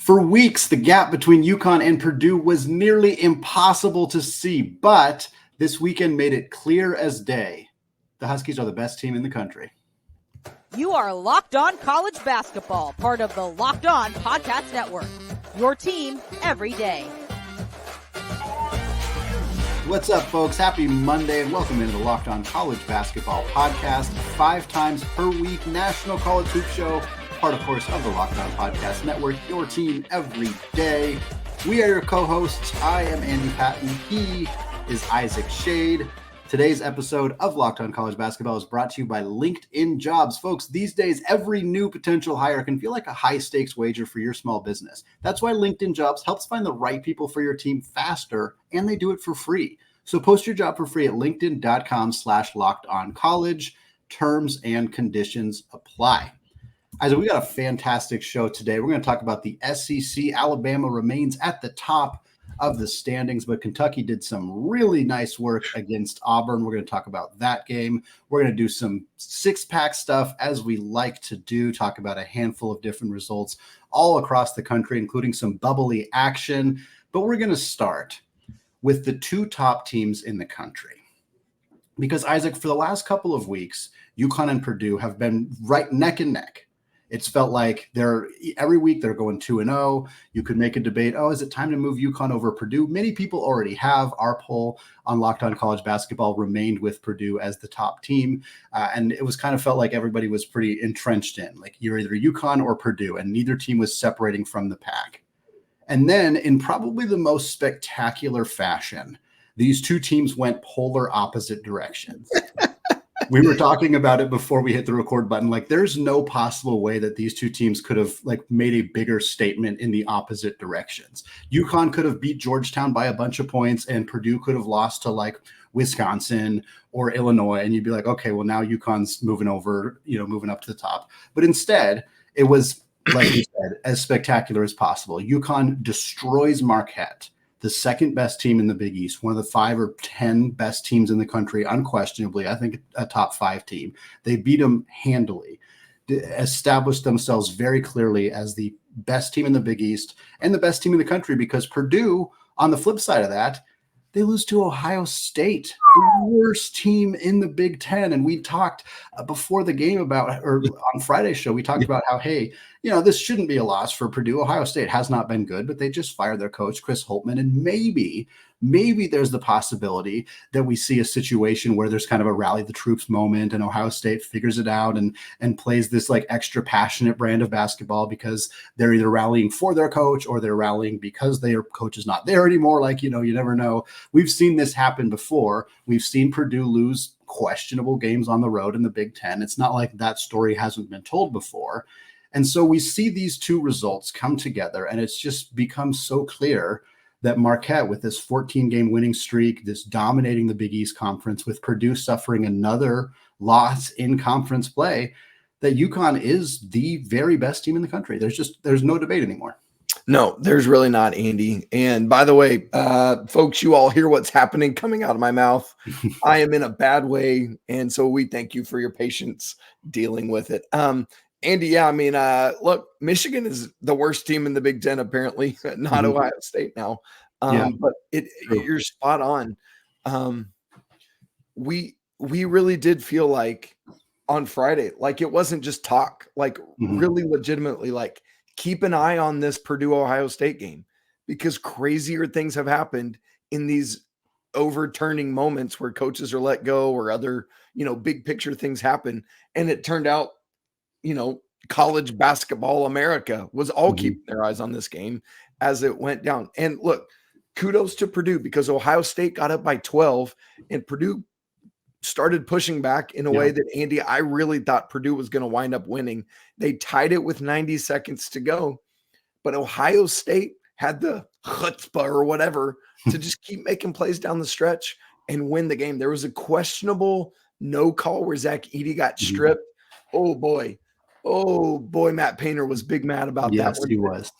For weeks, the gap between UConn and Purdue was nearly impossible to see, but this weekend made it clear as day. The Huskies are the best team in the country. You are Locked On College Basketball, part of the Locked On Podcast Network. Your team every day. What's up, folks? Happy Monday and welcome into the Locked On College Basketball Podcast, 5 times per week national college hoop show, part, of course, of the Locked On Podcast Network, your team every day. We are your co-hosts. I am Andy Patton. He is Isaac Shade. Today's episode of Locked On College Basketball is brought to you by LinkedIn Jobs. Folks, these days, every new potential hire can feel like a high-stakes wager for your small business. That's why LinkedIn Jobs helps find the right people for your team faster, and they do it for free. So post your job for free at linkedin.com/lockedoncollege. Terms and conditions apply. Isaac, we got a fantastic show today. We're going to talk about the SEC. Alabama remains at the top of the standings, but Kentucky did some really nice work against Auburn. We're going to talk about that game. We're going to do some six-pack stuff, as we like to do, talk about a handful of different results all across the country, including some bubbly action. But we're going to start with the two top teams in the country. Because, Isaac, for the last couple of weeks, UConn and Purdue have been right neck and neck. It's felt like every week they're going 2-0. You could make a debate, is it time to move UConn over Purdue? Many people already have. Our poll on Locked On College Basketball remained with Purdue as the top team. And it was kind of felt like everybody was pretty entrenched in. Like you're either UConn or Purdue, and neither team was separating from the pack. And then in probably the most spectacular fashion, these two teams went polar opposite directions. We were talking about it before we hit the record button. Like, there's no possible way that these two teams could have made a bigger statement in the opposite directions. UConn could have beat Georgetown by a bunch of points, and Purdue could have lost to Wisconsin or Illinois. And you'd be like, okay, well, now UConn's moving over, moving up to the top. But instead, it was, like you said, as spectacular as possible. UConn destroys Marquette, the second best team in the Big East, one of the 5 or 10 best teams in the country, unquestionably. I think a top 5 team. They beat them handily, established themselves very clearly as the best team in the Big East and the best team in the country, because Purdue, on the flip side of that, they lose to Ohio State, the worst team in the Big Ten. And we talked before the game or on Friday's show, we talked about how, hey, this shouldn't be a loss for Purdue. Ohio State has not been good, but they just fired their coach, Chris Holtmann. And maybe there's the possibility that we see a situation where there's kind of a rally the troops moment and Ohio State figures it out and plays this extra passionate brand of basketball because they're either rallying for their coach or they're rallying because their coach is not there anymore. You never know. We've seen this happen before. We've seen Purdue lose questionable games on the road in the Big Ten. It's not like that story hasn't been told before. And so we see these two results come together, and it's just become so clear that Marquette, with this 14-game winning streak, this dominating the Big East Conference, with Purdue suffering another loss in conference play, that UConn is the very best team in the country. There's no debate anymore. No, there's really not, Andy. And by the way, folks, you all hear what's happening coming out of my mouth. I am in a bad way, and so we thank you for your patience dealing with it. Andy, look, Michigan is the worst team in the Big Ten, apparently, not Ohio State now. But you're spot on. We really did feel like on Friday, it wasn't just talk, really legitimately, keep an eye on this Purdue-Ohio State game, because crazier things have happened in these overturning moments where coaches are let go or other, big picture things happen. And it turned out, college basketball America was all keeping their eyes on this game as it went down. And look, kudos to Purdue, because Ohio State got up by 12 and Purdue started pushing back in a way that, Andy, I really thought Purdue was going to wind up winning. They tied it with 90 seconds to go, but Ohio State had the chutzpah or whatever to just keep making plays down the stretch and win the game. There was a questionable no call where Zach Edey got stripped. Oh boy, Matt Painter was big mad about that. Yes, he was.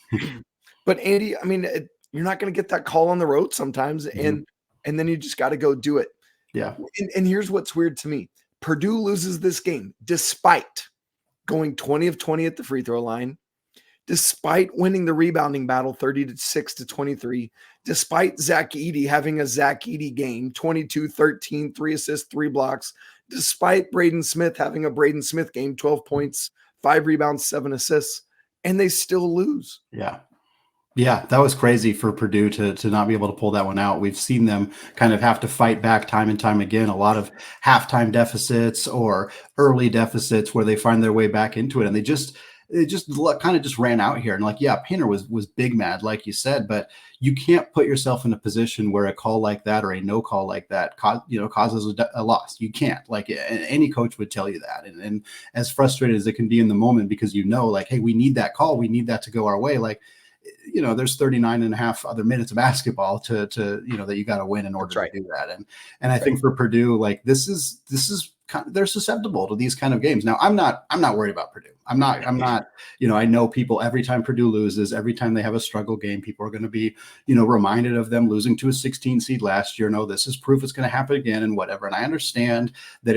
But Andy, you're not going to get that call on the road sometimes, and then you just got to go do it. Yeah. And here's what's weird to me. Purdue loses this game despite going 20 of 20 at the free throw line, despite winning the rebounding battle 36-23, despite Zach Edey having a Zach Edey game, 22-13, 3 assists, 3 blocks, despite Braden Smith having a Braden Smith game, 12 points, 5 rebounds, 7 assists, and they still lose. Yeah. Yeah, that was crazy for Purdue to not be able to pull that one out. We've seen them kind of have to fight back time and time again, a lot of halftime deficits or early deficits where they find their way back into it. And it just kind of just ran out here. And like, yeah, Painter was big mad, like you said, but you can't put yourself in a position where a call like that or a no call like that causes a loss. You can't. Like, any coach would tell you that. And as frustrated as it can be in the moment, because like, hey, we need that call. We need that to go our way. Like, there's 39 and a half other minutes of basketball to that you got to win in order to do that. And I think for Purdue, like, this is they're susceptible to these kind of games. Now, I'm not worried about Purdue. I'm not, I know people, every time Purdue loses, every time they have a struggle game, people are going to be, reminded of them losing to a 16 seed last year. No, this is proof it's going to happen again and whatever. And I understand that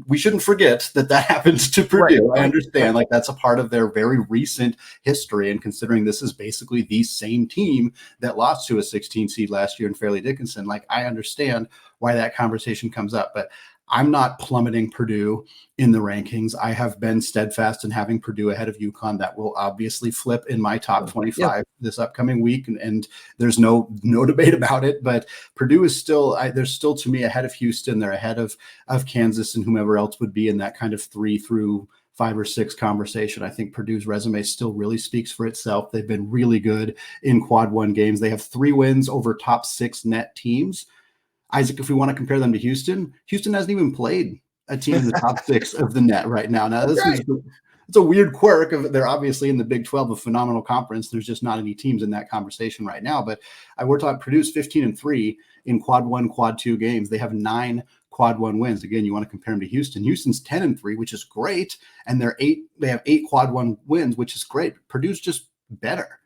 we shouldn't forget that happens to Purdue. Right. I understand, like, that's a part of their very recent history. And considering this is basically the same team that lost to a 16 seed last year in Fairleigh Dickinson, like, I understand why that conversation comes up, but I'm not plummeting Purdue in the rankings. I have been steadfast in having Purdue ahead of UConn. That will obviously flip in my top 25 this upcoming week, and there's no debate about it. But Purdue is still, they're still, to me, ahead of Houston. They're ahead of Kansas and whomever else would be in that kind of 3 through 5 or 6 conversation. I think Purdue's resume still really speaks for itself. They've been really good in quad 1 games. They have 3 wins over top 6 net teams. Isaac, if we want to compare them to Houston hasn't even played a team in the top 6 of the net right now. Now, it's a weird quirk of, they're obviously in the Big 12, a phenomenal conference. There's just not any teams in that conversation right now. But we're talking Purdue's 15-3 in quad 1, quad 2 games. They have 9 quad 1 wins. Again, you want to compare them to Houston. Houston's 10-3, which is great. And they have 8 quad 1 wins, which is great. Purdue's just better.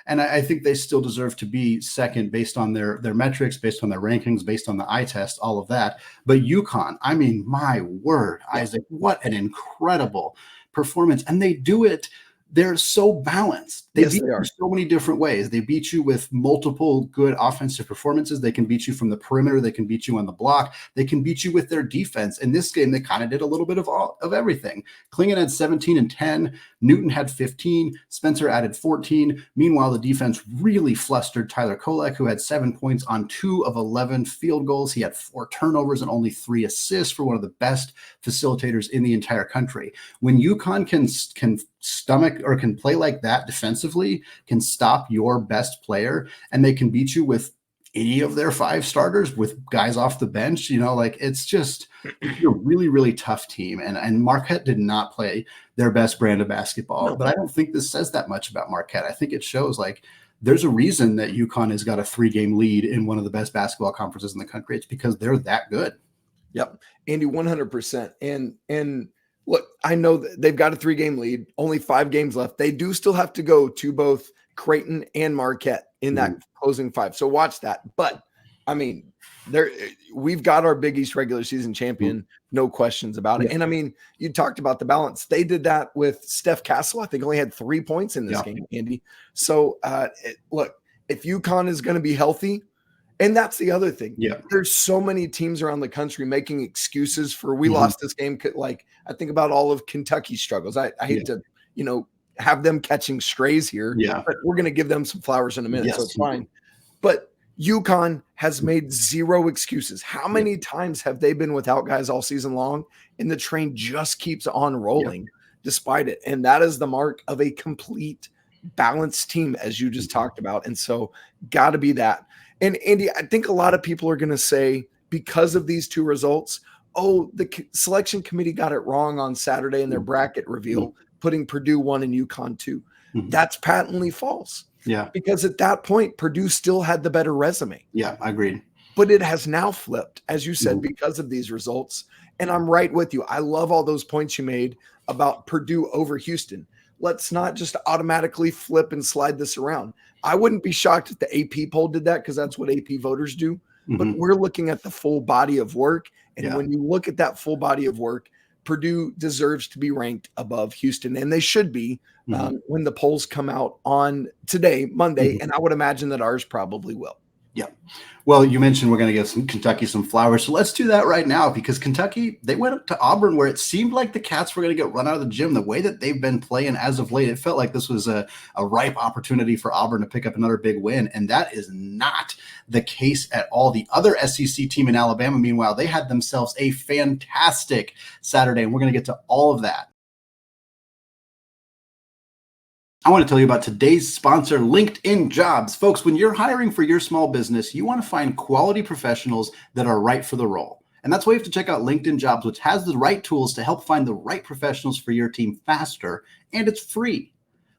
And I think they still deserve to be second based on their metrics, based on their rankings, based on the eye test, all of that. But UConn, I mean, my word, Isaac, what an incredible performance. And they do it. They're so balanced. They beat you so many different ways. They beat you with multiple good offensive performances. They can beat you from the perimeter. They can beat you on the block. They can beat you with their defense. In this game, they kind of did a little bit of everything. Klingon had 17 and 10. Newton had 15. Spencer added 14. Meanwhile, the defense really flustered Tyler Kolek, who had 7 points on 2 of 11 field goals. He had 4 turnovers and only 3 assists for one of the best facilitators in the entire country. When UConn can stomach or can play like that defensively, can stop your best player, and they can beat you with any of their 5 starters with guys off the bench, it's just a really, really tough team. And Marquette did not play their best brand of basketball. No. But I don't think this says that much about Marquette. I think it shows, like, there's a reason that UConn has got a 3-game lead in one of the best basketball conferences in the country. It's because they're that good. Yep. Andy, 100%. And look, I know that they've got a 3-game lead, only 5 games left. They do still have to go to both Creighton and Marquette in that closing 5. So watch that. But I mean, we've got our Big East regular season champion, no questions about it. And I mean, you talked about the balance. They did that with Steph Castle. I think only had 3 points in this game, Andy. So look, if UConn is going to be healthy, and that's the other thing. Yeah. There's so many teams around the country making excuses for we lost this game. Like, I think about all of Kentucky's struggles. I hate to, have them catching strays here. Yeah. But we're going to give them some flowers in a minute. Yes. So it's fine. But UConn has made 0 excuses. How many times have they been without guys all season long? And the train just keeps on rolling despite it. And that is the mark of a complete balanced team, as you just talked about. And so got to be that. And Andy, I think a lot of people are going to say, because of these 2 results, the selection committee got it wrong on Saturday in their bracket reveal, putting Purdue 1 and UConn 2. That's patently false. Yeah. Because at that point, Purdue still had the better resume. Yeah, I agree. But it has now flipped, as you said, because of these results. And I'm right with you. I love all those points you made about Purdue over Houston. Let's not just automatically flip and slide this around. I wouldn't be shocked if the AP poll did that, because that's what AP voters do. But we're looking at the full body of work. And when you look at that full body of work, Purdue deserves to be ranked above Houston, and they should be when the polls come out on today, Monday, and I would imagine that ours probably will. Yeah. Well, you mentioned we're going to give Kentucky some flowers. So let's do that right now, because Kentucky, they went up to Auburn where it seemed like the Cats were going to get run out of the gym. The way that they've been playing as of late, it felt like this was a ripe opportunity for Auburn to pick up another big win. And that is not the case at all. The other SEC team in Alabama, meanwhile, they had themselves a fantastic Saturday. And we're going to get to all of that. I want to tell you about today's sponsor, LinkedIn Jobs. Folks, when you're hiring for your small business, you want to find quality professionals that are right for the role. And that's why you have to check out LinkedIn Jobs, which has the right tools to help find the right professionals for your team faster, and it's free.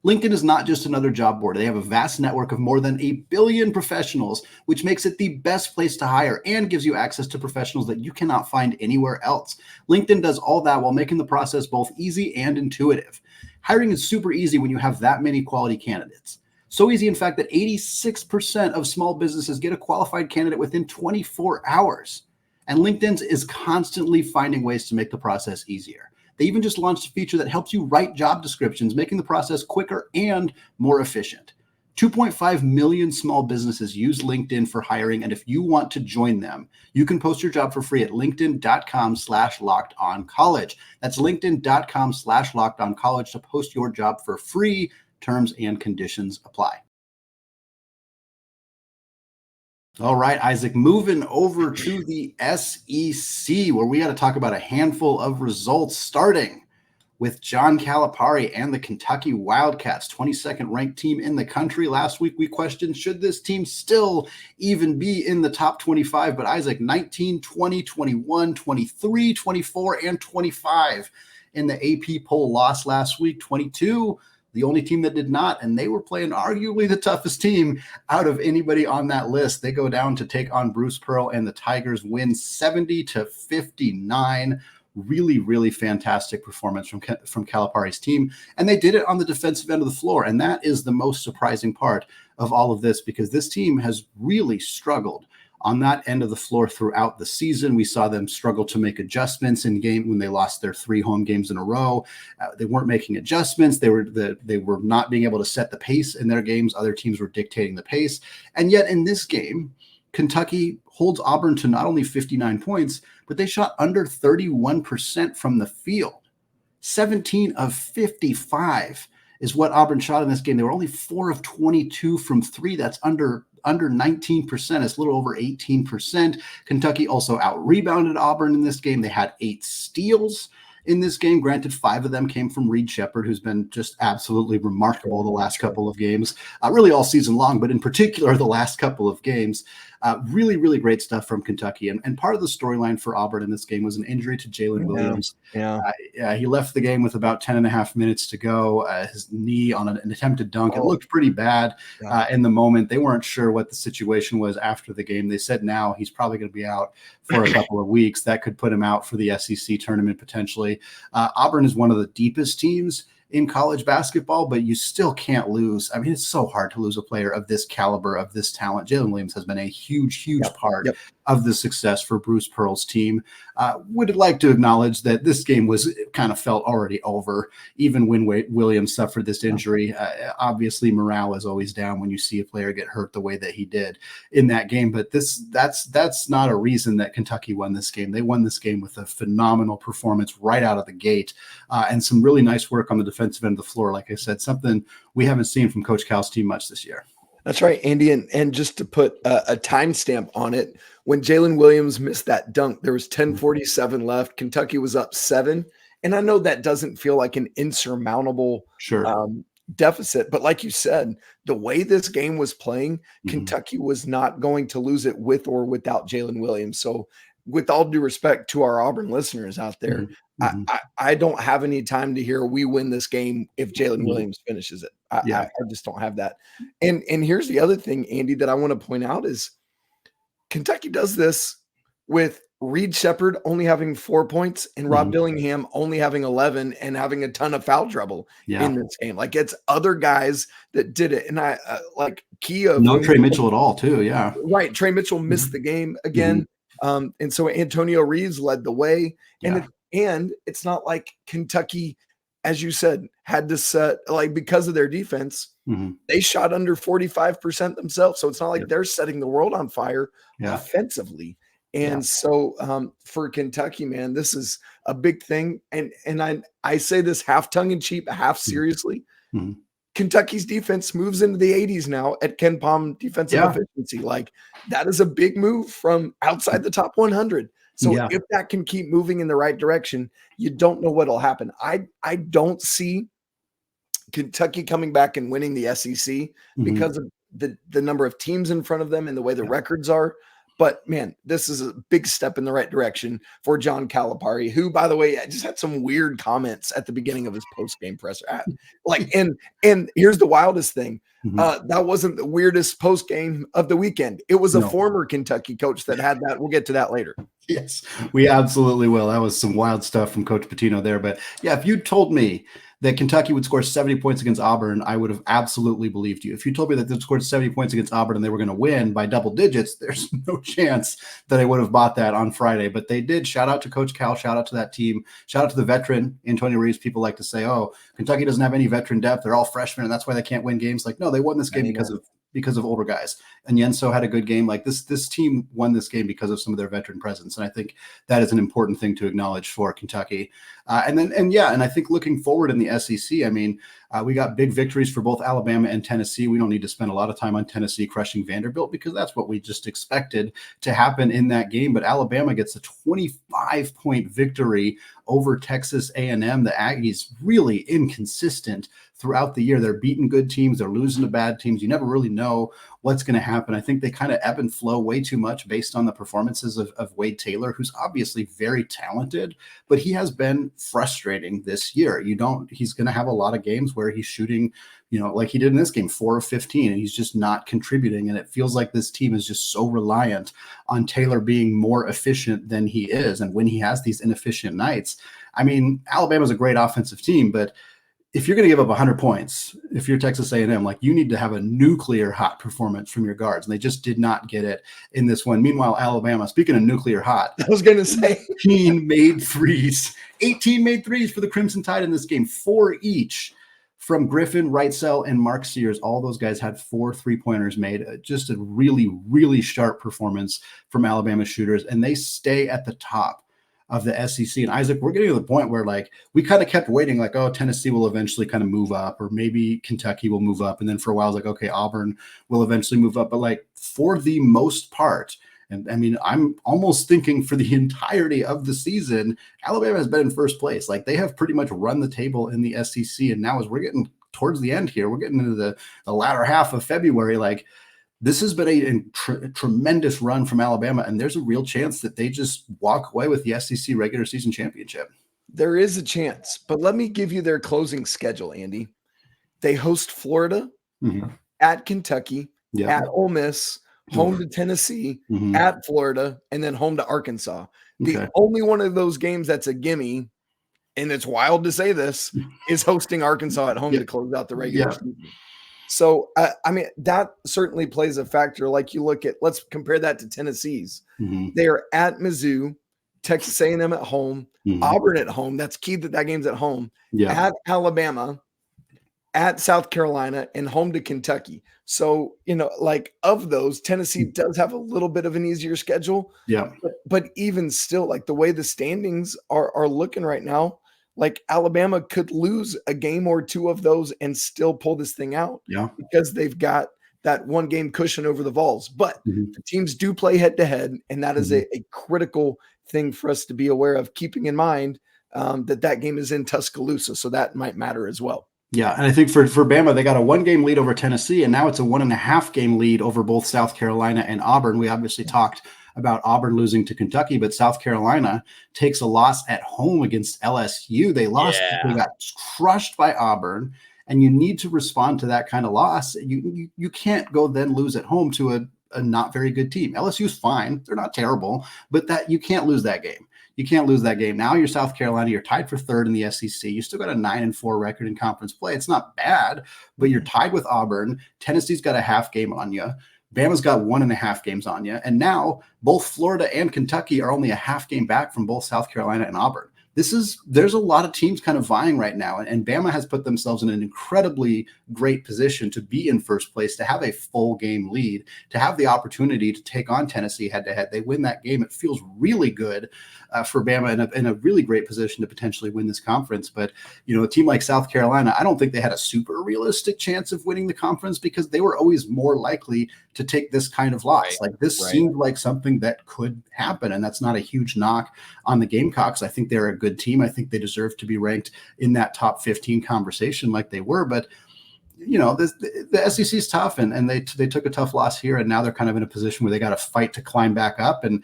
LinkedIn is not just another job board. They have a vast network of more than 1 billion professionals, which makes it the best place to hire and gives you access to professionals that you cannot find anywhere else. LinkedIn does all that while making the process both easy and intuitive. Hiring is super easy when you have that many quality candidates. So easy, in fact, that 86% of small businesses get a qualified candidate within 24 hours. And LinkedIn is constantly finding ways to make the process easier. They even just launched a feature that helps you write job descriptions, making the process quicker and more efficient. 2.5 million small businesses use LinkedIn for hiring. And if you want to join them, you can post your job for free at linkedin.com/lockedoncollege. That's linkedin.com/lockedoncollege to post your job for free. Terms and conditions apply. All right, Isaac, moving over to the SEC, where we got to talk about a handful of results, starting with John Calipari and the Kentucky Wildcats, 22nd ranked team in the country. Last week, we questioned, should this team still even be in the top 25? But Isaac, 19, 20, 21, 23, 24, and 25 in the AP poll loss last week. 22, the only team that did not, and they were playing arguably the toughest team out of anybody on that list. They go down to take on Bruce Pearl, and the Tigers win 70-59. Really, really fantastic performance from Calipari's team. And they did it on the defensive end of the floor. And that is the most surprising part of all of this, because this team has really struggled on that end of the floor throughout the season. We saw them struggle to make adjustments in game when they lost their 3 home games in a row. They weren't making adjustments. They were not being able to set the pace in their games. Other teams were dictating the pace. And yet in this game, Kentucky holds Auburn to not only 59 points, but they shot under 31% from the field. 17 of 55 is what Auburn shot in this game. They were only 4 of 22 from 3. That's under 19%. It's a little over 18%. Kentucky also out-rebounded Auburn in this game. They had 8 steals in this game. Granted, 5 of them came from Reed Sheppard, who's been just absolutely remarkable the last couple of games, really all season long, but in particular the last couple of games. Really, really great stuff from Kentucky. And part of the storyline for Auburn in this game was an injury to Jalen Williams. He left the game with about 10 and a half minutes to go. His knee on an attempted dunk. It looked pretty bad in the moment. They weren't sure what the situation was after the game. They said now he's probably going to be out for a couple of weeks. That could put him out for the SEC tournament potentially. Auburn is one of the deepest teams in college basketball, but you still can't lose. I mean, it's so hard to lose a player of this caliber, of this talent. Jalen Williams has been a huge part of the success for Bruce Pearl's team. Would like to acknowledge that this game was kind of felt already over, even when Williams suffered this injury. Obviously, morale is always down when you see a player get hurt the way that he did in that game. But that's not a reason that Kentucky won this game. They won this game with a phenomenal performance right out of the gate, and some really nice work on the defensive end of the floor. Like I said, something we haven't seen from Coach Cal's team much this year. That's right, Andy. And just to put a timestamp on it, when Jalen Williams missed that dunk, there was 10:47 left. Kentucky was up 7. And I know that doesn't feel like an insurmountable deficit, but like you said, the way this game was playing, Kentucky was not going to lose it with or without Jalen Williams. So with all due respect to our Auburn listeners out there, I don't have any time to hear we win this game if Jalen Williams finishes it. I just don't have that. And here's the other thing, Andy, that I want to point out is Kentucky does this with Reed Sheppard only having 4 points and Rob Dillingham only having 11 and having a ton of foul trouble in this game. Like, it's other guys that did it. And I like Kia. No Trey Mitchell at all too. Yeah. Right. Trey Mitchell missed the game again. And so Antonio Reeves led the way. And And it's not like Kentucky, as you said, had to set, like, because of their defense, they shot under 45% themselves. So it's not like they're setting the world on fire offensively. And so for Kentucky, man, this is a big thing. And I say this half tongue in cheek, half seriously. Kentucky's defense moves into the 80s now at Ken Pom defensive efficiency. Like, that is a big move from outside the top 100. So if that can keep moving in the right direction, you don't know what'll happen. I don't see Kentucky coming back and winning the SEC because of the number of teams in front of them and the way the records are. But man, this is a big step in the right direction for John Calipari, who, by the way, I just had some weird comments at the beginning of his post-game presser. Like, and here's the wildest thing. That wasn't the weirdest post-game of the weekend. It was a former Kentucky coach that had that. We'll get to that later. Yes, we absolutely will. That was some wild stuff from Coach Pitino there. But yeah, if you told me that Kentucky would score 70 points against Auburn, I would have absolutely believed you. If you told me that they scored 70 points against Auburn and they were going to win by double digits, there's no chance that I would have bought that on Friday. But they did. Shout out to Coach Cal. Shout out to that team. Shout out to the veteran, Antonio Reeves. People like to say, oh, Kentucky doesn't have any veteran depth. They're all freshmen, and that's why they can't win games. Like, no, they won this game because of older guys. And Yenso had a good game. Like, this team won this game because of some of their veteran presence. And I think that is an important thing to acknowledge for Kentucky. And I think looking forward in the SEC, I mean, we got big victories for both Alabama and Tennessee. We don't need to spend a lot of time on Tennessee crushing Vanderbilt because that's what we just expected to happen in that game. But Alabama gets a 25-point victory over Texas A&M. The Aggies really inconsistent throughout the year. They're beating good teams. They're losing to bad teams. You never really know what's going to happen. I think they kind of ebb and flow way too much based on the performances of Wade Taylor, who's obviously very talented, but he has been frustrating this year. He's going to have a lot of games where he's shooting, like he did in this game, 4 of 15, and he's just not contributing. And it feels like this team is just so reliant on Taylor being more efficient than he is. And when he has these inefficient nights, I mean, Alabama's a great offensive team, but if you're going to give up 100 points, if you're Texas A&M, like, you need to have a nuclear hot performance from your guards. And they just did not get it in this one. Meanwhile, Alabama, speaking of nuclear hot, I was going to say 18 made threes for the Crimson Tide in this game, 4 each from Griffin, Wrightsell, and Mark Sears. All those guys had 4 3-pointers made. Just a really, really sharp performance from Alabama shooters. And they stay at the top of the SEC. And Isaac, we're getting to the point where, like, we kind of kept waiting, like, oh, Tennessee will eventually kind of move up, or maybe Kentucky will move up. And then for a while, I was like, okay, Auburn will eventually move up. But, like, for the most part, and I mean, I'm almost thinking for the entirety of the season, Alabama has been in first place. Like, they have pretty much run the table in the SEC. And now as we're getting towards the end here, we're getting into the latter half of February, like, this has been a tremendous run from Alabama, and there's a real chance that they just walk away with the SEC regular season championship. There is a chance, but let me give you their closing schedule, Andy. They host Florida, at Kentucky, at Ole Miss, home to Tennessee, at Florida, and then home to Arkansas. The only one of those games that's a gimme, and it's wild to say this, is hosting Arkansas at home to close out the regular season. So, I mean, that certainly plays a factor. Like, you look at, let's compare that to Tennessee's. They are at Mizzou, Texas A&M at home, Auburn at home. That's key that game's at home. At Alabama, at South Carolina, and home to Kentucky. So, like, of those, Tennessee does have a little bit of an easier schedule. But even still, like, the way the standings are looking right now, like, Alabama could lose a game or two of those and still pull this thing out because they've got that one game cushion over the Vols. But the teams do play head to head, and that is a critical thing for us to be aware of, keeping in mind that game is in Tuscaloosa. So that might matter as well. Yeah, and I think for Bama, they got a 1-game lead over Tennessee, and now it's a 1.5-game lead over both South Carolina and Auburn. We obviously talked about Auburn losing to Kentucky, but South Carolina takes a loss at home against LSU. They lost. They got crushed by Auburn, and you need to respond to that kind of loss. You can't go then lose at home to a not very good team. LSU's fine. They're not terrible, but that you can't lose that game. You can't lose that game. Now you're South Carolina. You're tied for 3rd in the SEC. You still got a 9-4 record in conference play. It's not bad, but you're tied with Auburn. Tennessee's got a half game on you. Bama's got 1.5 games on you. And now both Florida and Kentucky are only a half game back from both South Carolina and Auburn. there's a lot of teams kind of vying right now, and Bama has put themselves in an incredibly great position to be in first place, to have a full game lead, to have the opportunity to take on Tennessee head to head. They win that game. It feels really good for Bama in a really great position to potentially win this conference. But, a team like South Carolina, I don't think they had a super realistic chance of winning the conference because they were always more likely to take this kind of loss. Like this seemed like something that could happen. And that's not a huge knock on the Gamecocks. I think they're a good team. I think they deserve to be ranked in that top 15 conversation like they were. But, the SEC is tough, and they took a tough loss here. And now they're kind of in a position where they got to fight to climb back up. And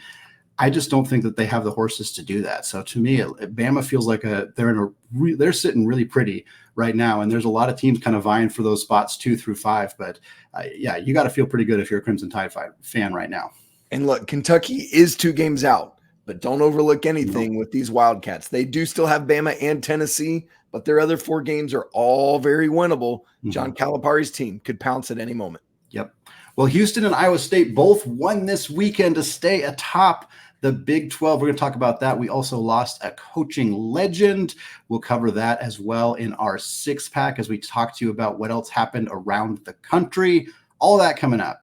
I just don't think that they have the horses to do that. So to me, Bama feels like they're sitting really pretty right now. And there's a lot of teams kind of vying for those spots 2 through 5. But you got to feel pretty good if you're a Crimson Tide fan right now. And look, Kentucky is 2 games out, but don't overlook anything with these Wildcats. They do still have Bama and Tennessee, but their other 4 games are all very winnable. Mm-hmm. John Calipari's team could pounce at any moment. Yep. Well, Houston and Iowa State both won this weekend to stay atop the Big 12. We're going to talk about that. We also lost a coaching legend. We'll cover that as well in our 6-pack as we talk to you about what else happened around the country. All that coming up.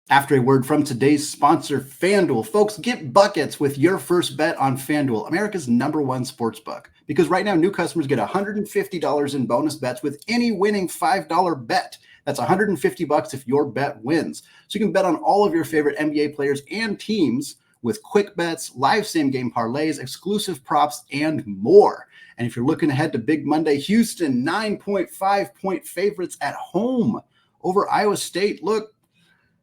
After a word from today's sponsor, FanDuel. Folks, get buckets with your first bet on FanDuel, America's #1 sports book. Because right now, new customers get $150 in bonus bets with any winning $5 bet. That's $150 if your bet wins. So you can bet on all of your favorite NBA players and teams with quick bets, live same-game parlays, exclusive props, and more. And if you're looking ahead to Big Monday, Houston, 9.5-point favorites at home over Iowa State. Look,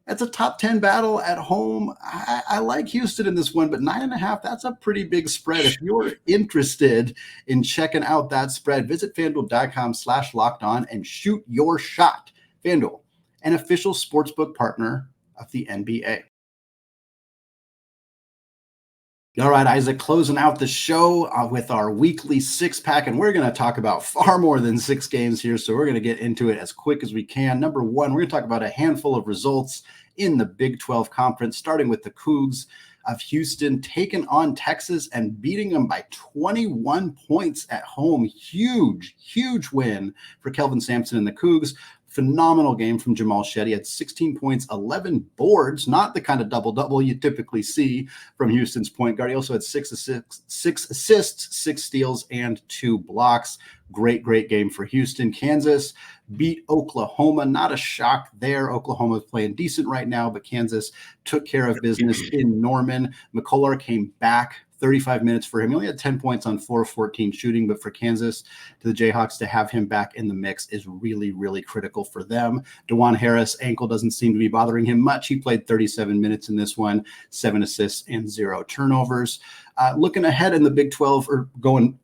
that's a top 10 battle at home. I like Houston in this one, but 9.5, that's a pretty big spread. If you're interested in checking out that spread, visit FanDuel.com/lockedon and shoot your shot. FanDuel, an official sportsbook partner of the NBA. All right, Isaac, closing out the show with our weekly 6-pack, and we're going to talk about far more than 6 games here, so we're going to get into it as quick as we can. Number 1, we're going to talk about a handful of results in the Big 12 Conference, starting with the Cougs of Houston taking on Texas and beating them by 21 points at home. Huge, huge win for Kelvin Sampson and the Cougs. Phenomenal game from Jamal Shetty. He had 16 points, 11 boards, not the kind of double-double you typically see from Houston's point guard. He also had 6 assists, 6 steals, and 2 blocks. Great game for Houston. Kansas beat Oklahoma. Not a shock there. Oklahoma is playing decent right now, but Kansas took care of business in Norman. McCullough came back. 35 minutes for him. He only had 10 points on 4 of 14 shooting, but for Kansas, to the Jayhawks, to have him back in the mix is really, really critical for them. DeJuan Harris' ankle doesn't seem to be bothering him much. He played 37 minutes in this one, 7 assists and 0 turnovers. Looking ahead in the Big 12, or going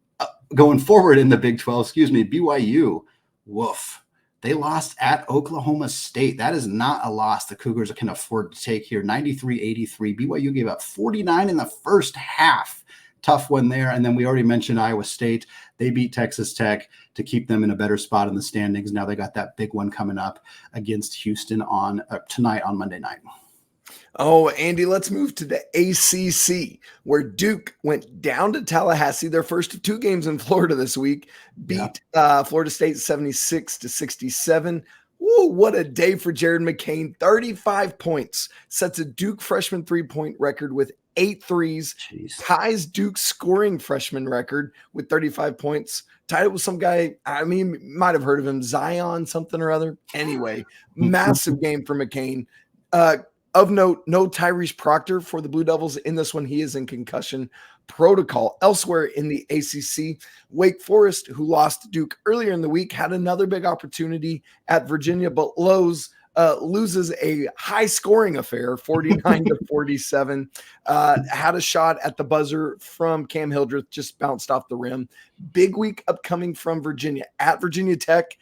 forward in the Big 12, BYU, woof. They lost at Oklahoma State. That is not a loss the Cougars can afford to take here. 93-83. BYU gave up 49 in the first half. Tough one there. And then we already mentioned Iowa State. They beat Texas Tech to keep them in a better spot in the standings. Now they got that big one coming up against Houston tonight on Monday night. Oh, Andy, let's move to the ACC, where Duke went down to Tallahassee, their first of 2 games in Florida this week, beat Florida State 76-67. Woo, what a day for Jared McCain. 35 points, sets a Duke freshman 3-point record with 8 threes, ties Duke's scoring freshman record with 35 points. Tied it with some guy, might have heard of him, Zion something or other. Anyway, massive game for McCain. Of note, no Tyrese Proctor for the Blue Devils in this one. He is in concussion protocol. Elsewhere in the ACC, Wake Forest, who lost to Duke earlier in the week, had another big opportunity at Virginia, but loses a high-scoring affair, 49-47. Had a shot at the buzzer from Cam Hildreth, just bounced off the rim. Big week upcoming from Virginia at Virginia Tech.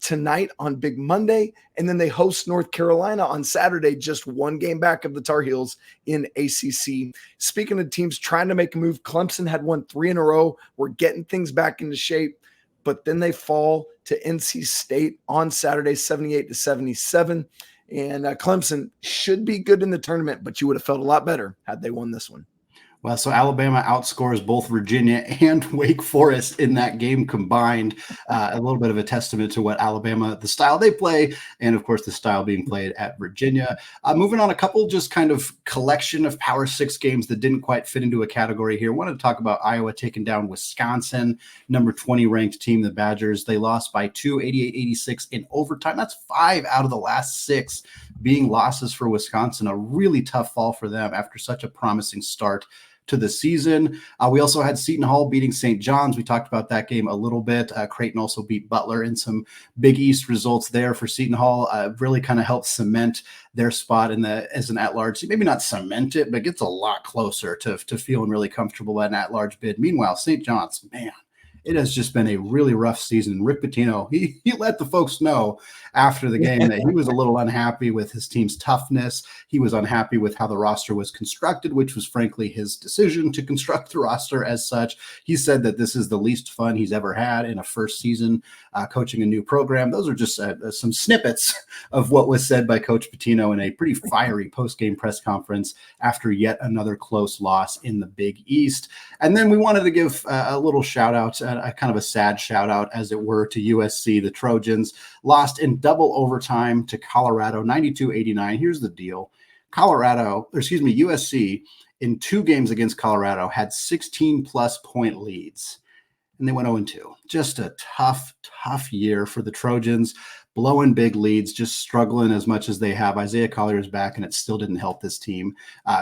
Tonight on Big Monday, and then they host North Carolina on Saturday, just 1 game back of the Tar Heels in ACC. Speaking of teams trying to make a move, Clemson had won 3 in a row. We're getting things back into shape, but then they fall to NC State on Saturday, 78-77. And Clemson should be good in the tournament, but you would have felt a lot better had they won this one. Well, so Alabama outscores both Virginia and Wake Forest in that game combined. A little bit of a testament to what Alabama, the style they play, and of course the style being played at Virginia. Moving on, a couple just kind of collection of Power 6 games that didn't quite fit into a category here. Wanted to talk about Iowa taking down Wisconsin, number 20 ranked team, the Badgers. They lost by 2, 88-86 in overtime. That's 5 out of the last 6 being losses for Wisconsin. A really tough fall for them after such a promising start to the season. We also had Seton Hall beating St. John's. We talked about that game a little bit. Creighton also beat Butler in some Big East results there for Seton Hall. Really kind of helped cement their spot as an at-large. Maybe not cement it, but gets a lot closer to feeling really comfortable at an at-large bid. Meanwhile, St. John's, man, it has just been a really rough season. Rick Pitino, he let the folks know after the game that he was a little unhappy with his team's toughness. He was unhappy with how the roster was constructed, which was frankly his decision to construct the roster as such. He said that this is the least fun he's ever had in a first season coaching a new program. Those are just some snippets of what was said by Coach Pitino in a pretty fiery post-game press conference after yet another close loss in the Big East. And then we wanted to give a little shout out, a kind of a sad shout out, as it were, to USC. The Trojans lost in double overtime to Colorado, 92-89. Here's the deal. USC in 2 games against Colorado had 16-plus point leads, and they went 0-2. Just a tough year for the Trojans, blowing big leads, just struggling as much as they have. Isaiah Collier is back, and it still didn't help this team.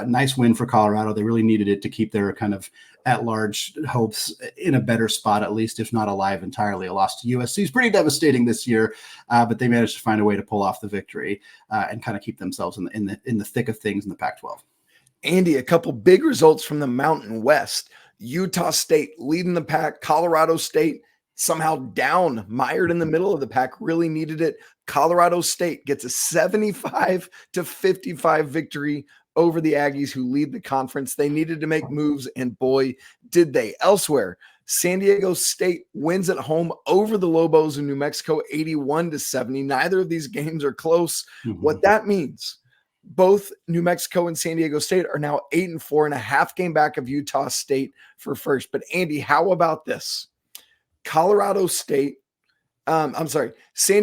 Nice win for Colorado. They really needed it to keep their kind of at-large hopes in a better spot, at least, if not alive entirely. A loss to USC is pretty devastating this year, but they managed to find a way to pull off the victory and kind of keep themselves in the thick of things in the Pac-12. Andy, a couple big results from the Mountain West. Utah State leading the pack. Colorado State somehow down, mired in the middle of the pack, really needed it. Colorado State gets a 75-55 victory over the Aggies, who lead the conference. They needed to make moves, and boy, did they. Elsewhere, San Diego State wins at home over the Lobos in New Mexico, 81-70. Neither of these games are close. Mm-hmm. What that means, both New Mexico and San Diego State are now 8-4 and a half game back of Utah State for first. But Andy, how about this? San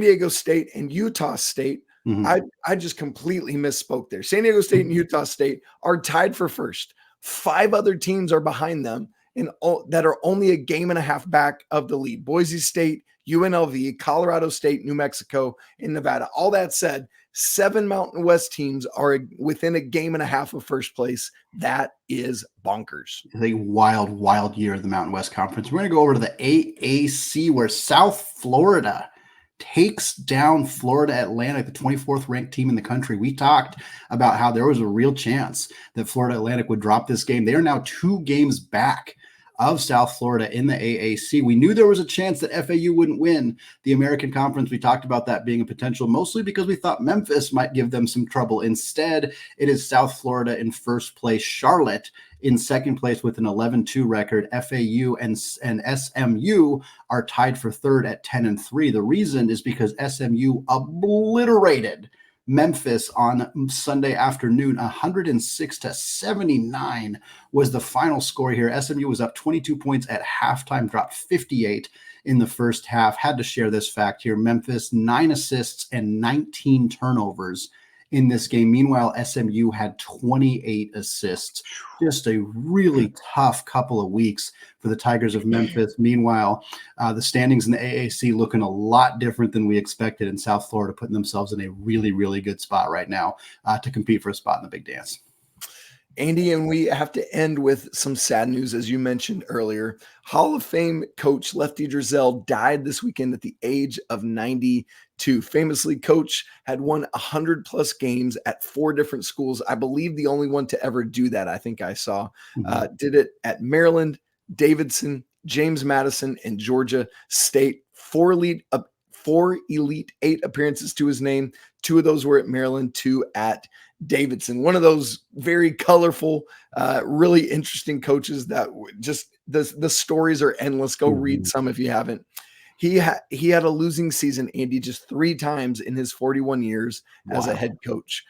Diego State and Utah State. Mm-hmm. I just completely misspoke there. San Diego State and Utah State are tied for first. 5 other teams are behind them that are only a game and a half back of the lead. Boise State, UNLV, Colorado State, New Mexico, and Nevada. All that said, 7 Mountain West teams are within a game and a half of first place. That is bonkers. It's a wild year of the Mountain West Conference. We're going to go over to the AAC, where South Florida takes down Florida Atlantic, the 24th ranked team in the country. We talked about how there was a real chance that Florida Atlantic would drop this game. They are now 2 games back of South Florida in the AAC. We knew there was a chance that FAU wouldn't win the American Conference. We talked about that being a potential, mostly because we thought Memphis might give them some trouble. Instead, it is South Florida in first place, Charlotte in second place with an 11-2 record. FAU and SMU are tied for third at 10-3. The reason is because SMU obliterated Memphis on Sunday afternoon. 106-79 was the final score here. SMU was up 22 points at halftime, dropped 58 in the first half. Had to share this fact here. Memphis, 9 assists and 19 turnovers in this game. Meanwhile, SMU had 28 assists. Just a really tough couple of weeks for the Tigers of Memphis. Meanwhile, the standings in the AAC looking a lot different than we expected, in South Florida putting themselves in a really, really good spot right now to compete for a spot in the big dance. Andy, and we have to end with some sad news, as you mentioned earlier. Hall of Fame coach Lefty Dreisell died this weekend at the age of 92. Famously, Coach had won 100-plus games at 4 different schools. I believe the only one to ever do that, I think I saw. Did it at Maryland, Davidson, James Madison, and Georgia State. 4 Elite 8 appearances to his name. 2 of those were at Maryland, 2 at Davidson. One of those very colorful, really interesting coaches that just the stories are endless. Go read some if you haven't. He had a losing season, Andy, just 3 times in his 41 years as a head coach.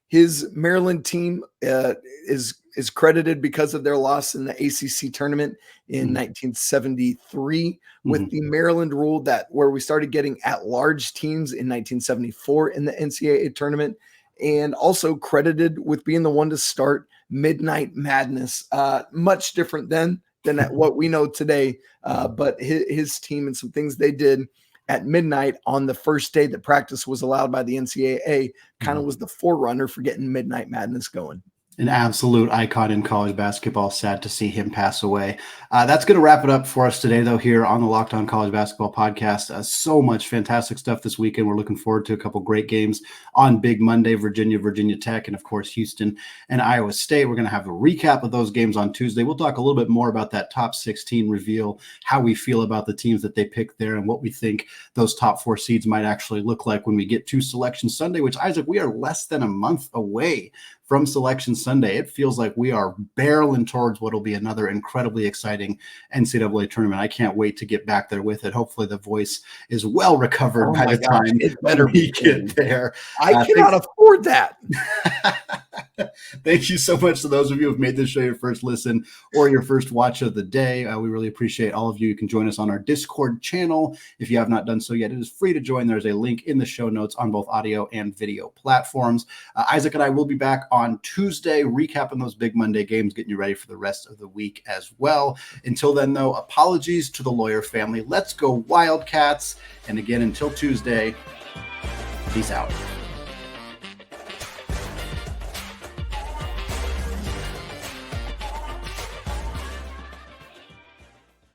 his Maryland team is credited because of their loss in the ACC tournament in 1973 with the Maryland rule where we started getting at-large teams in 1974 in the NCAA tournament, and also credited with being the one to start Midnight Madness. Much different than what we know today, but his team and some things they did at midnight on the first day that practice was allowed by the NCAA kind of was the forerunner for getting Midnight Madness going. An absolute icon in college basketball. Sad to see him pass away. That's going to wrap it up for us today, though, here on the Locked On College Basketball Podcast. So much fantastic stuff this weekend. We're looking forward to a couple great games on Big Monday, Virginia Tech, and, of course, Houston and Iowa State. We're going to have a recap of those games on Tuesday. We'll talk a little bit more about that top 16 reveal, how we feel about the teams that they picked there, and what we think those top 4 seeds might actually look like when we get to Selection Sunday, which, Isaac, we are less than a month away from Selection Sunday. It feels like we are barreling towards what will be another incredibly exciting NCAA tournament. I can't wait to get back there with it. Hopefully the voice is well recovered by the time it better we get there. I cannot afford that. Thank you so much to those of you who have made this show your first listen or your first watch of the day. We really appreciate all of you. You can join us on our Discord channel. If you have not done so yet, it is free to join. There's a link in the show notes on both audio and video platforms. Isaac and I will be back on Tuesday, recapping those big Monday games, getting you ready for the rest of the week as well. Until then, though, apologies to the Lawyer family. Let's go Wildcats. And again, until Tuesday, peace out.